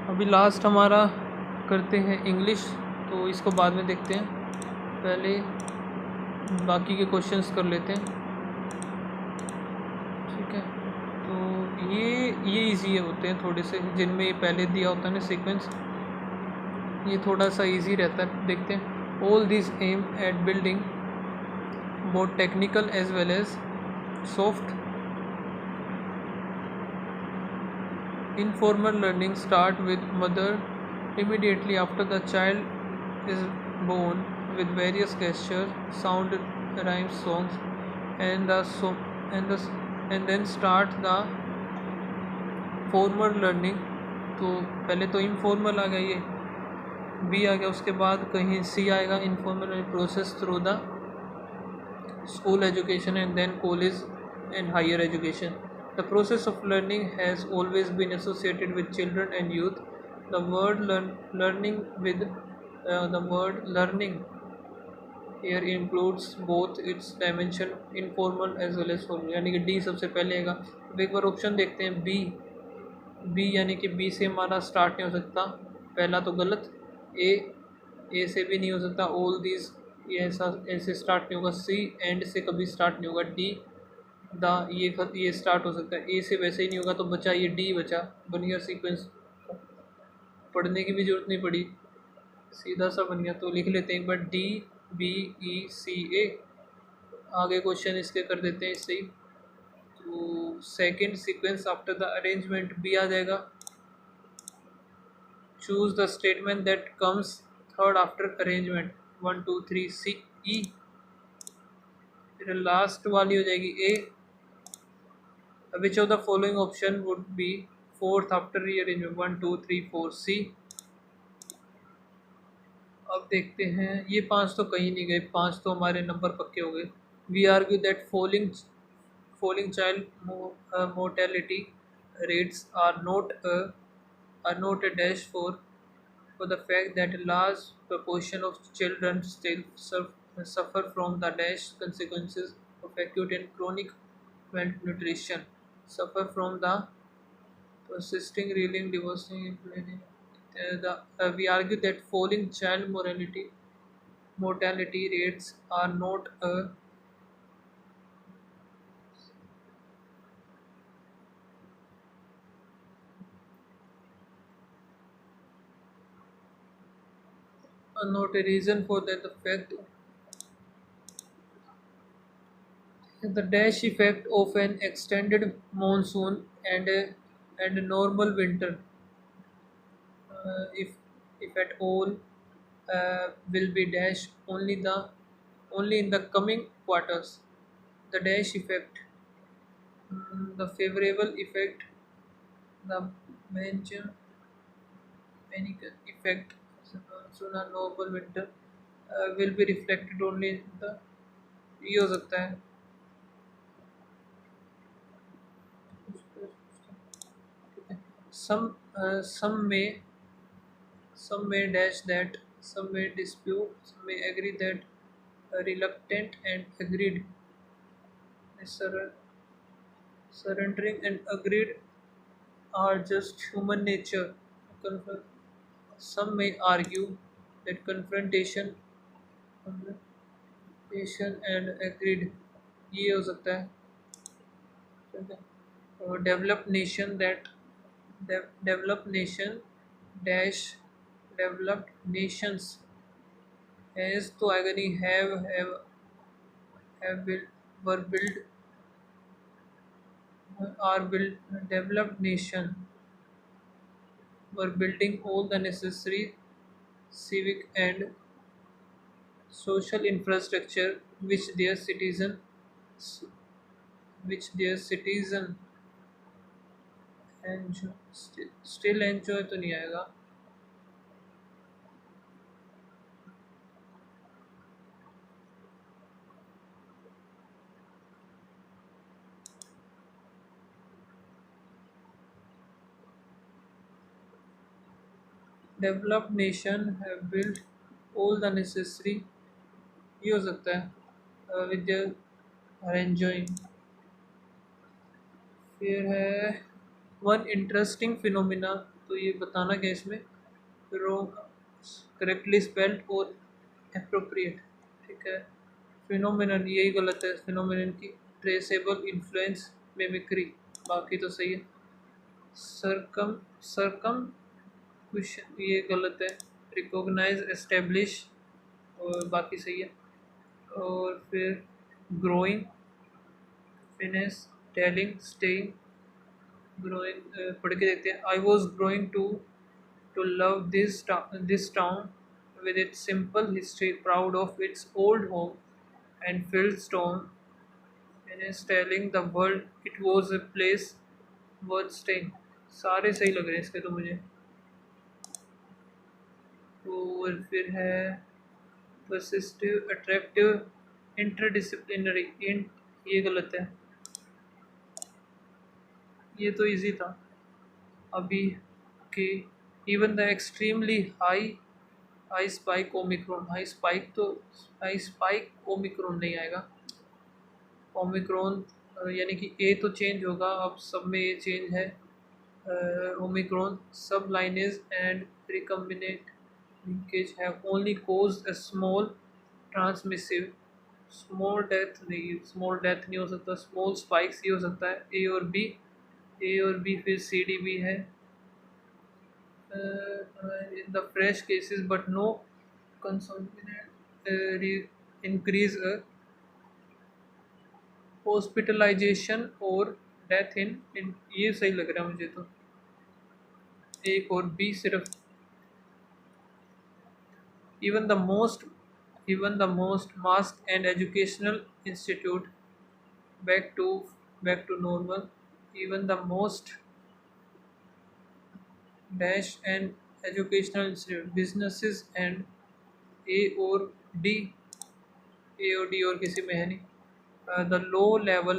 अभी लास्ट हमारा करते हैं इंग्लिश, तो इसको बाद में देखते हैं, पहले बाकी के क्वेश्चंस कर लेते हैं। ठीक है, तो ये इजी होते हैं थोड़े से, जिनमें ये पहले दिया होता है ना सीक्वेंस, ये थोड़ा सा इजी रहता है। देखते हैं। All this aim at building both technical as well as soft informal learning start with mother immediately after the child is born, with various gestures, sound, rhymes, songs, and the so and the and then start the formal learning। तो पहले तो informal आ गया, ये B आ गया, उसके बाद कहीं सी आएगा, informal process through the school education and then college and higher education। The process of learning has always been associated with children and youth। The word learning with the word learning here includes both its dimension informal as well as formal, यानी कि D सबसे पहले आएगा। अब एक बार option देखते हैं, B, B यानी कि बी से हमारा स्टार्ट नहीं हो सकता, पहला तो गलत। ए से भी नहीं हो सकता। ऑल दीज ये ऐसा ऐसे स्टार्ट नहीं होगा। सी एंड से कभी स्टार्ट नहीं होगा। डी द ये स्टार्ट हो सकता है, ए से वैसे ही नहीं होगा, तो बचा ये डी बचा, बन गया सीक्वेंस, पढ़ने की भी जरूरत नहीं पड़ी, सीधा सा बन गया। तो लिख लेते हैं एक बार, डी बी ई सी ए। आगे क्वेश्चन इसके कर देते हैं इससे ही। तो second sequence after the arrangement B आ जाएगा। Choose the statement that comes third after arrangement 1 2 3 C E. फिर लास्ट वाली हो जाएगी A. Which of the following option would be fourth after rearrangement 1 2 3 4 C. अब देखते हैं, ये 5 तो कहीं नहीं गए, 5 तो हमारे नंबर पक्के हो गए। We argue that falling child mortality rates are not a dash for the fact that a large proportion of children still suffer from the dash consequences of acute and chronic malnutrition, suffer from the persisting reeling, divorcing, we argue that falling child mortality rates are not a reason for that. The dash effect of an extended monsoon and a normal winter, if at all, will be dash only in the coming quarters. The dash effect, the favorable effect, the mentioned panic effect, monsoon and normal winter will be reflected only in the, ये हो सकता है। Some may dash that, some may dispute, some may agree that reluctant and agreed, surrendering and agreed are just human nature. Some may argue that confrontation and agreed, ये हो सकता है। Developed nation that developed nation dash developed nations has तो आएगा नहीं have built were built are built developed nation were building all the necessary civic and social infrastructure which their citizen enjoy still enjoy तो नहीं आएगा developed nation have built all the necessary ये हो सकता है with their are enjoying फिर है one interesting phenomena तो ये बताना क्या इसमें करेक्टली स्पेल्ड और अप्रोप्रिएट ठीक है फिनोमिनन यही गलत है फिनोमिनन की ट्रेसेबल इन्फ्लुएंस मिमिक्री बाकी तो सही है सरकम सरकम क्वेश्चन ये गलत है रिकॉग्नाइज एस्टेब्लिश और बाकी सही है और फिर growing finesse telling staying growing पढ़ के देखते हैं I was growing to love this town with its simple history, proud of its old home and filled stone, and is telling the world it was a place worth staying. सारे सही लग रहे हैं इसके तो मुझे और फिर है persistive, attractive, interdisciplinary, ये गलत है ये तो इजी था अभी के even the extremely high spike Omicron high spike Omicron नहीं आएगा ओमिक्रॉन यानी कि ए तो चेंज होगा अब सब में ये चेंज है ओमिक्रॉन सब lineage and recombinant linkage have only caused a small transmissive small death नहीं हो सकता स्मॉल स्पाइक्स ही हो सकता है ए और बी फिर सी डी भी है in the fresh cases but no concomitant increase hospitalization और डेथ इन ये सही लग रहा है मुझे तो एक और बी सिर्फ even the most even the most masked and educational institute back to back to normal even the most dash and educational institute businesses and ए और डी ए और डी और किसी में है नहीं द लो लेवल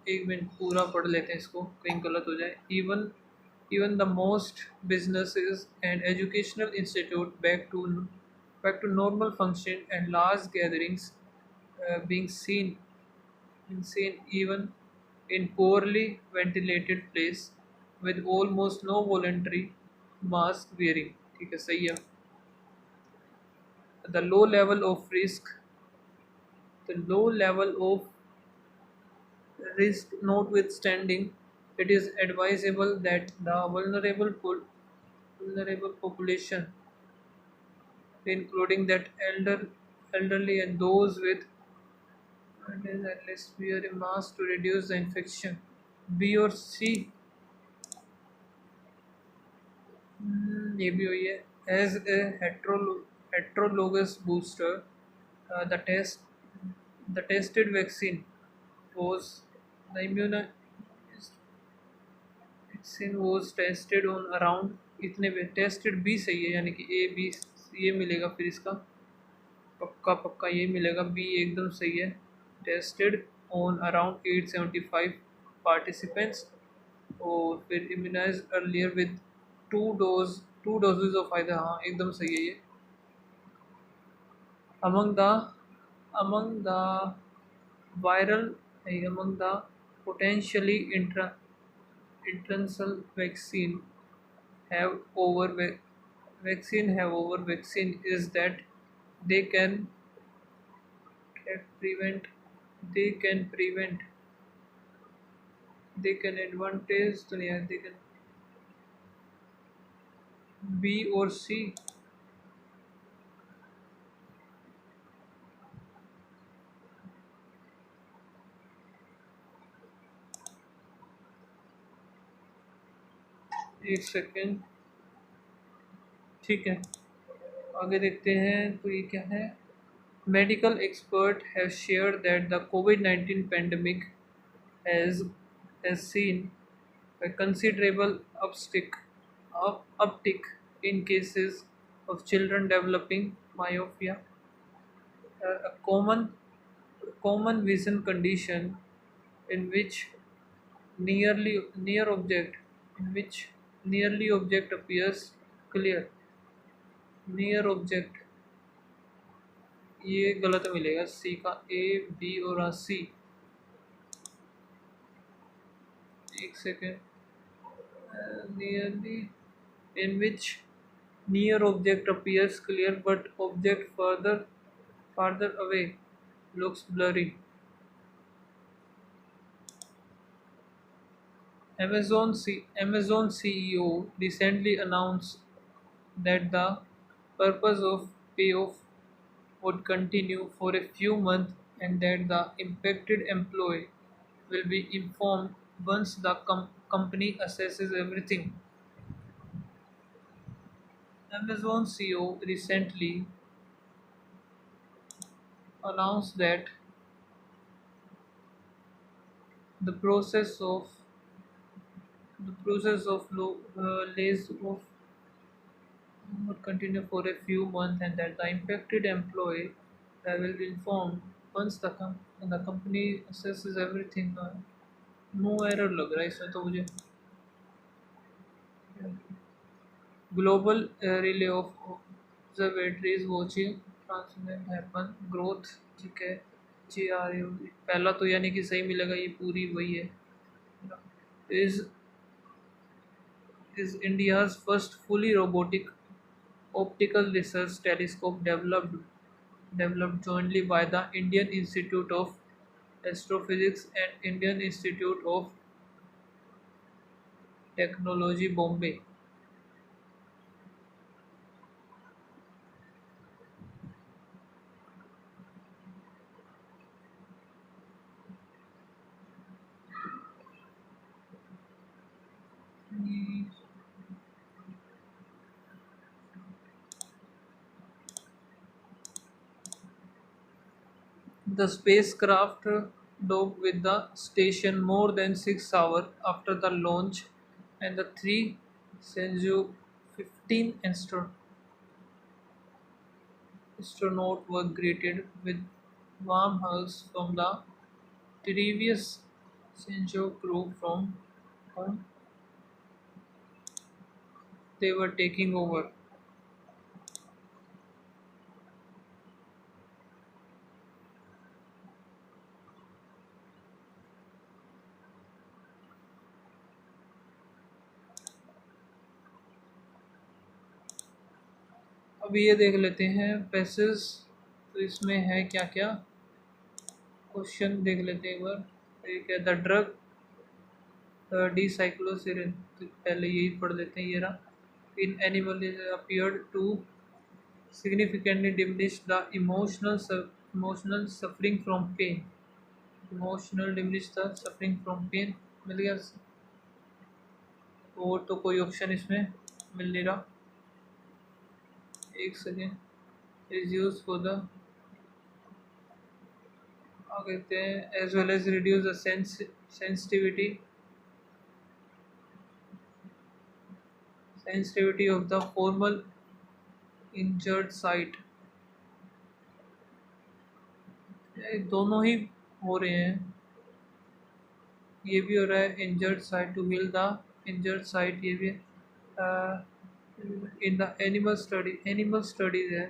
एक minute पूरा पढ़ लेते हैं इसको कहीं गलत हो जाए even the most businesses and educational institute back to normal function and large gatherings being seen even in poorly ventilated place with almost no voluntary mask wearing ठीक है सही है the low level of risk the low level of risk notwithstanding, it is advisable that the vulnerable population, including that elderly and those with at least wear a mask to reduce the infection. B or C, ये भी हुई है. As a heterologous booster, the tested vaccine was the immunization was tested on around इतने पे tested B सही है यानी कि ए बी ये मिलेगा फिर इसका पक्का ये मिलेगा बी एकदम सही है टेस्टेड ऑन अराउंड 875 पार्टिसिपेंट्स और फिर immunize earlier with two doses of फायदा हाँ एकदम सही है ये among the viral among the potentially intranasal vaccine have over vaccine is that they can prevent they can advantage तो नहीं है they can बी और सी? एक सेकेंड, ठीक है, आगे देखते हैं तो ये क्या है। Medical expert have shared that the covid pandemic has has seen a considerable uptick in cases of children developing myopia, a common vision condition in which near object in which nearly object appears clear. Near object, ये गलत मिलेगा, सी का, A B और सी। एक second, nearly in which near object appears clear but object farther away looks blurry. Amazon CEO recently announced that the purpose of payoff would continue for a few months and that the impacted employee will be informed once the company assesses everything. Amazon CEO recently announced that the process of lays off would continue for a few months and that the impacted employee will be informed once the company assesses everything. No error लग रहा है इसमें तो मुझे। Global relay of observatories watching transient happen growth, ठीक है, जी आ रही होगी पहला तो, यानी कि सही मिलेगा, ये पूरी वही है। is is India's first fully robotic optical research telescope developed jointly by the Indian Institute of Astrophysics and Indian Institute of Technology Bombay. The spacecraft docked with the station more than 6 hours after the launch, and the three Shenzhou 15 astronauts were greeted with warm hugs from the previous Shenzhou crew from whom they were taking over. अब ये देख लेते हैं passage, तो इसमें है क्या क्या, क्वेश्चन देख लेते हैं एक बार। एक है द ड्रग डिसाइक्लोसिरिन, तो पहले यही पढ़ लेते हैं, ये रहा। In animal appeared to significantly diminish the emotional suffering from pain। Emotional diminish the suffering from pain मिल गया, और तो कोई ऑप्शन इसमें मिल नहीं रहा। एक second, is use for the, कहते हैं as well as reduce the sensitivity of the formal injured site. दोनों ही हो रहे हैं, ये भी हो रहा है injured site, to heal the injured site, ये भी इन द एनिमल स्टडीज है।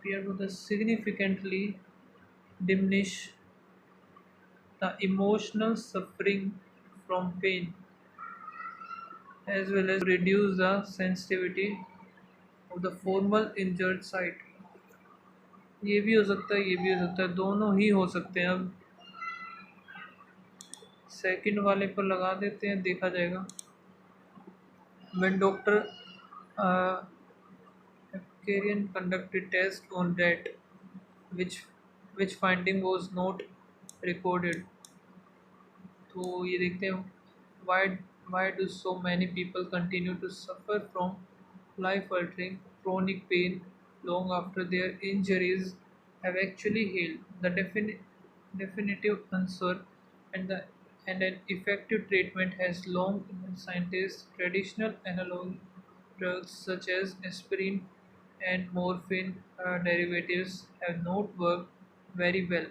appear to the significantly diminish the emotional suffering from pain as well as reduce the sensitivity of the formal injured site। ये भी हो सकता है, ये भी हो सकता है, दोनों ही हो सकते हैं। अब सेकंड वाले पर लगा देते हैं, देखा जाएगा। When Dr. Karian conducted test on rat, which which finding was not recorded. तो ये देखते हैं, why why do so many people continue to suffer from life-altering chronic pain long after their injuries have actually healed? The definitive answer and the and an effective treatment has long been scientists. Traditional analog drugs such as aspirin and morphine derivatives have not worked very well.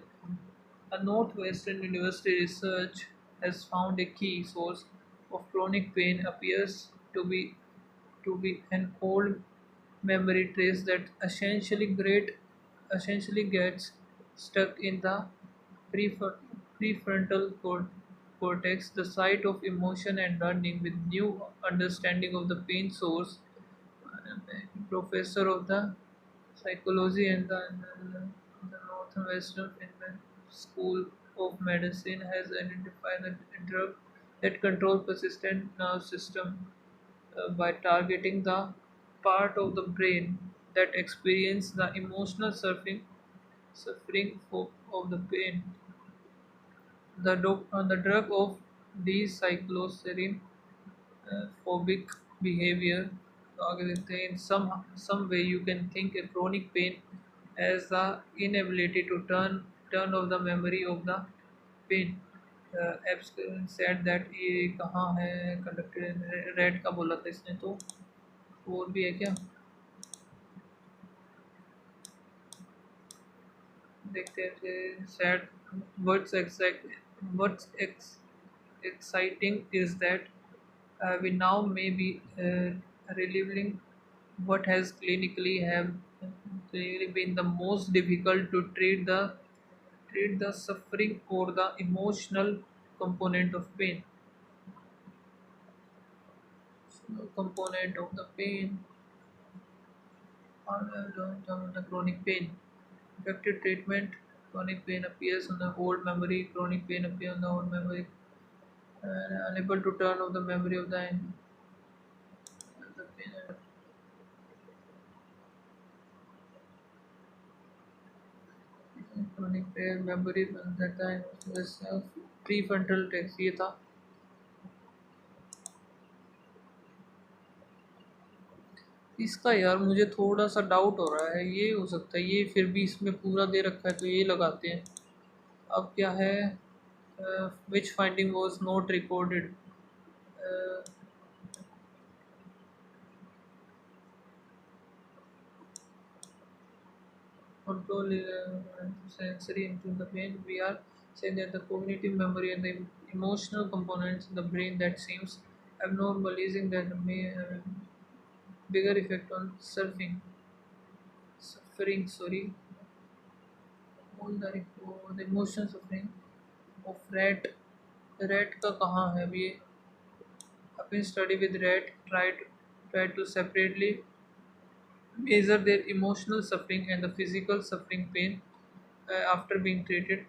A Northwestern University research has found a key source of chronic pain appears to be an old memory trace that essentially gets stuck in the pref- cortex, the site of emotion and learning. With new understanding of the pain source, professor of the psychology and the Northwestern Finland School of Medicine has identified a drug that controls persistent nerve system by targeting the part of the brain that experience the emotional suffering of the pain. The drug of decycloserine phobic behavior. तो आगे देखते हैं, in some way you can think a chronic pain as the inability to turn off the memory of the pain. Epstein said that ये कहाँ है conducted, red का बोला था इसने, तो और भी है क्या, देखते हैं। Sad what's exciting is that we now may be reliving what has clinically been the most difficult to treat the suffering or the emotional component of pain. Component of the pain or the chronic pain. Effective treatment. Chronic pain appears on the old memory. Chronic pain appears on the old memory. Unable to turn off the memory of the pain. Chronic pain memory that time was prefrontal cortex ये था। इसका यार मुझे थोड़ा सा doubt हो रहा है, ये हो सकता है ये फिर भी इसमें पूरा दे रखा है तो ये लगाते हैं। अब क्या है, which finding was not recorded. control sensory into the brain. We are saying that the cognitive memory and the emotional components in the brain that seems abnormal, using that may have a bigger effect on suffering. Sorry, all the emotional suffering of rat. Rat का कहाँ है अभी ये? अपनी study with rat tried to separately measure their emotional suffering and the physical suffering pain after being treated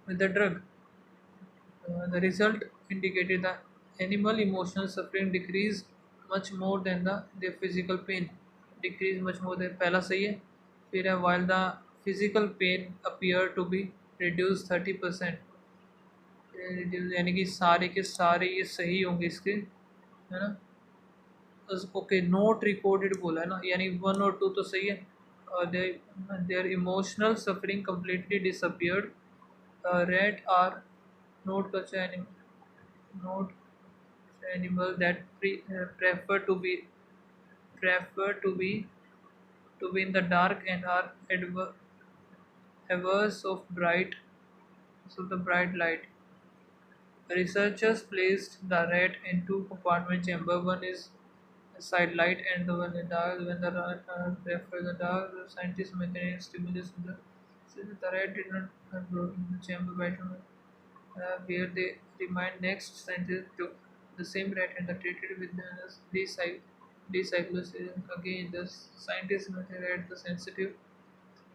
with the drug. The result indicated the animal emotional suffering decreased much more than their physical pain. Decreased much more than पहला सही है, फिर है while the physical pain appeared to be reduced 30%. यानी कि सारे के सारे ये सही होंगे इसके, है ना। ओके, नोट रिकॉर्डेड बोला है ना, यानी 1 और 2 तो सही है। Their emotional suffering completely disappeared. Rat are not culture not animal that prefer to be in the dark and are averse of the bright light. Researchers placed the rat in two compartment chamber. One is side light and the one in dark. When the rat prefer the dark, the scientists mechanical stimulus in the since the rat did not grow in the chamber bedroom where they remained. Next, scientists took the same rat and treated with the decycloserine. Again, the scientists measured the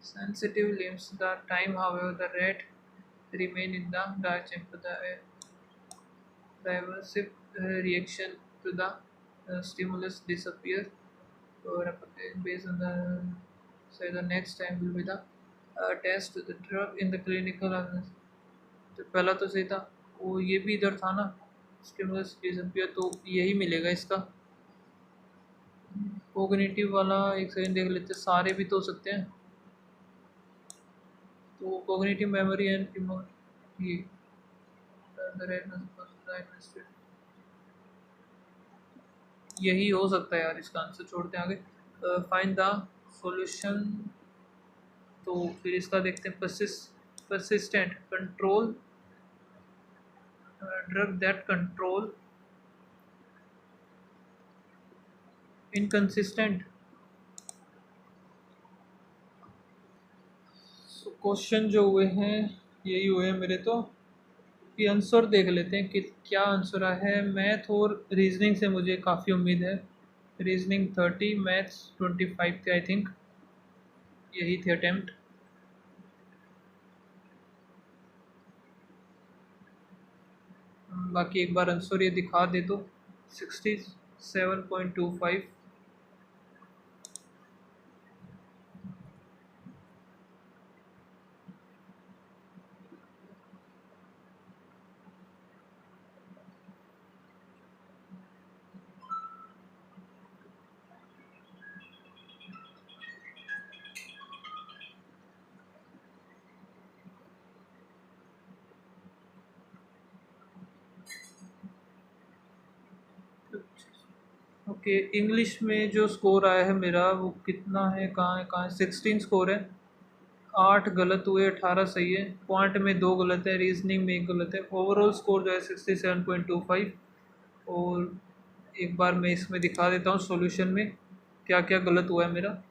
sensitive limbs. The time, however, the rat remained in the dark chamber. Diversive reaction to the stimulus disappear or based on the say the next time will be the test the drug in the clinical तो पहला तो सही था वो ये भी इधर था ना स्टिमुलस डिसअपियर तो यही मिलेगा इसका कोग्निटिव वाला एक सेकंड देख लेते हैं सारे भी तो हो सकते हैं तो कोग्निटिव मेमोरी एंड ये यही हो सकता है यार इसका आंसर छोड़ते हैं आगे फाइंड द सॉल्यूशन तो फिर इसका देखते हैं persistent control drug that control inconsistent question जो हुए हैं यही हुए हैं मेरे तो ये आंसर देख लेते हैं कि क्या आंसर है मैथ और रीजनिंग से मुझे काफ़ी उम्मीद है रीजनिंग 30 मैथ्स 25 थे आई थिंक यही थे अटेम्प्ट बाकी एक बार आंसर ये दिखा दे तो 67.25 ओके इंग्लिश में जो स्कोर आया है मेरा वो कितना है कहाँ है 16 स्कोर है 8 गलत हुए 18 सही है पॉइंट में 2 गलत है रीजनिंग में 1 गलत है ओवरऑल स्कोर जो है 67.25 और एक बार मैं इसमें दिखा देता हूँ सॉल्यूशन में क्या क्या गलत हुआ है मेरा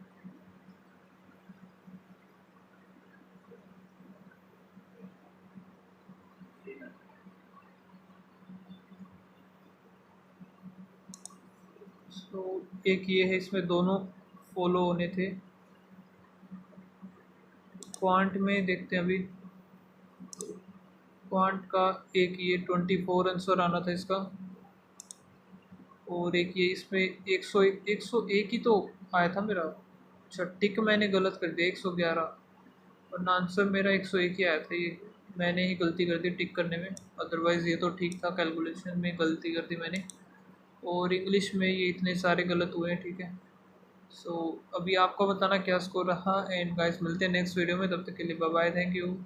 तो एक ये है इसमें दोनों फॉलो होने थे क्वांट में देखते हैं अभी क्वांट का एक ये 24 आंसर आना था इसका और एक ये इसमें 101 ही तो आया था मेरा अच्छा टिक मैंने गलत कर दिया 111 वरना आंसर मेरा 101 ही आया था ये मैंने ही गलती कर दी टिक करने में अदरवाइज़ ये तो ठीक था कैलकुलेशन में गलती कर दी मैंने और इंग्लिश में ये इतने सारे गलत हुए हैं ठीक है सो अभी आपको बताना क्या स्कोर रहा एंड गाइस मिलते हैं नेक्स्ट वीडियो में तब तक के लिए बाय बाय थैंक यू